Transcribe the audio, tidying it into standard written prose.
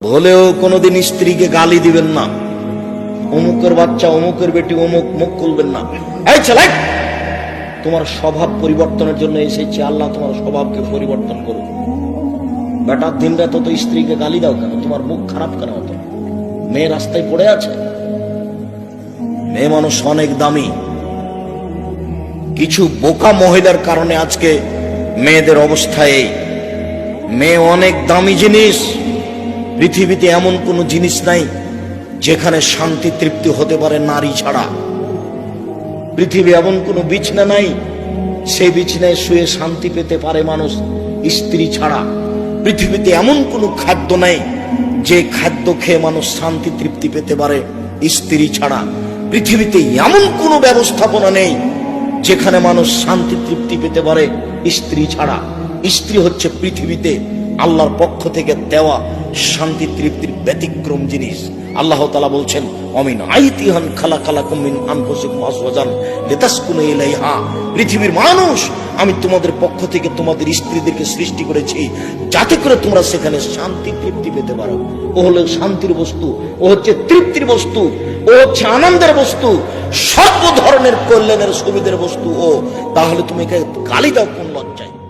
হলেও কোনোদিন স্ত্রীকে গালি দিবেন না। অমুকের বাচ্চা, অমুকের বেটি, অমুক, মুখ খুলবেন না। এই ছেলে, তোমার স্বভাব পরিবর্তনের জন্য এসেছি, আল্লাহ তোমার স্বভাবকে পরিবর্তন করুন। বেটার দিন রাত তো স্ত্রীকে গালি দাও কেন? তোমার মুখ খারাপ কেন হতো? মেয়ে রাস্তায় পড়ে আছে। মেয়ে মানুষ অনেক দামি। কিছু বোকা মহিলার কারণে আজকে মেয়েদের অবস্থা এই। মেয়ে অনেক দামি জিনিস। পৃথিবীতে এমন কোন জিনিস নাই যেখানে শান্তি তৃপ্তি হতে পারে নারী ছাড়া। পৃথিবী এমন কোন বিছনা নাই সেই বিছনায় শুয়ে শান্তি পেতে পারে মানুষ স্ত্রী ছাড়া। পৃথিবীতে এমন কোন খাদ্য নাই যে খাদ্য খেয়ে মানুষ শান্তি তৃপ্তি পেতে পারে স্ত্রী ছাড়া। পৃথিবীতে এমন কোন ব্যবস্থাপনা নেই যেখানে মানুষ শান্তি তৃপ্তি পেতে পারে স্ত্রী ছাড়া। স্ত্রী হচ্ছে পৃথিবীতে আল্লাহর পক্ষ থেকে দেওয়া শান্তি তৃপ্তির ব্যতিক্রম জিনিস। আল্লাহ তাআলা বলছেন, অমিন আইতিহান খালাকালাকুম মিন আনফুসিকুম আজওয়াজান লিতাসকুনু ইলাইহা। পৃথিবীর মানুষ, আমি তোমাদের পক্ষ থেকে তোমাদের স্ত্রীদেরকে সৃষ্টি করেছি যাতে করে তোমরা সেখানে শান্তি তৃপ্তি পেতে পারো। ও হলো শান্তির বস্তু, ও হচ্ছে তৃপ্তির বস্তু, ও হচ্ছে আনন্দের বস্তু, সর্ব ধরনের কল্যাণের সুবিধার বস্তু ও। তাহলে তুমি গালি দাও কোন লজ্জায়?